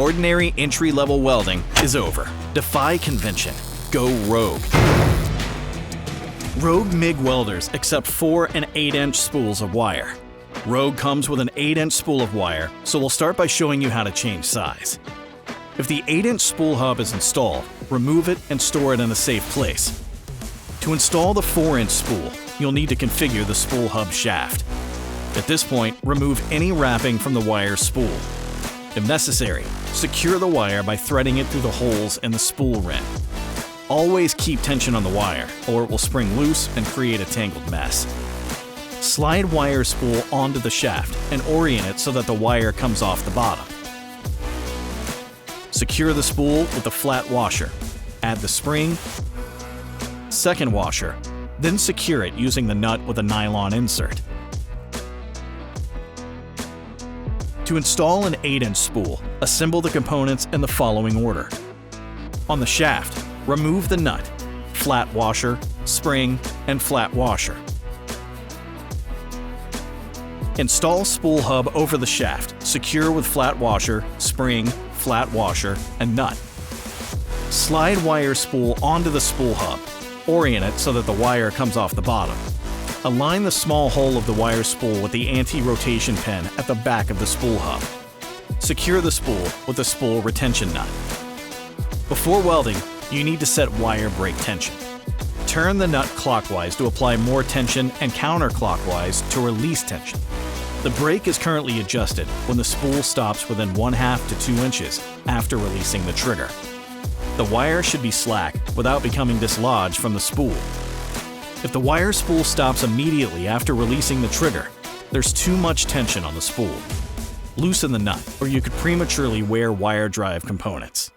ordinary entry-level welding is over. Defy convention. Go rogue. Rogue MIG welders accept 4 and 8-inch spools of wire. Rogue comes with an 8-inch spool of wire, so we'll start by showing you how to change size. If the 8-inch spool hub is installed, remove it and store it in a safe place. To install the 4-inch spool, you'll need to configure the spool hub shaft. At this point, remove any wrapping from the wire spool. If necessary, secure the wire by threading it through the holes in the spool ring. Always keep tension on the wire, or it will spring loose and create a tangled mess. Slide wire spool onto the shaft and orient it so that the wire comes off the bottom. Secure the spool with the flat washer. Add the spring, second washer, then secure it using the nut with a nylon insert. To install an 8-inch spool, assemble the components in the following order. On the shaft, remove the nut, flat washer, spring, and flat washer. Install spool hub over the shaft, secure with flat washer, spring, flat washer, and nut. Slide wire spool onto the spool hub. Orient it so that the wire comes off the bottom. Align the small hole of the wire spool with the anti-rotation pin at the back of the spool hub. Secure the spool with the spool retention nut. Before welding, you need to set wire brake tension. Turn the nut clockwise to apply more tension and counterclockwise to release tension. The brake is currently adjusted when the spool stops within 1/2 to 2 inches after releasing the trigger. The wire should be slack without becoming dislodged from the spool. If the wire spool stops immediately after releasing the trigger, there's too much tension on the spool. Loosen the nut, or you could prematurely wear wire drive components.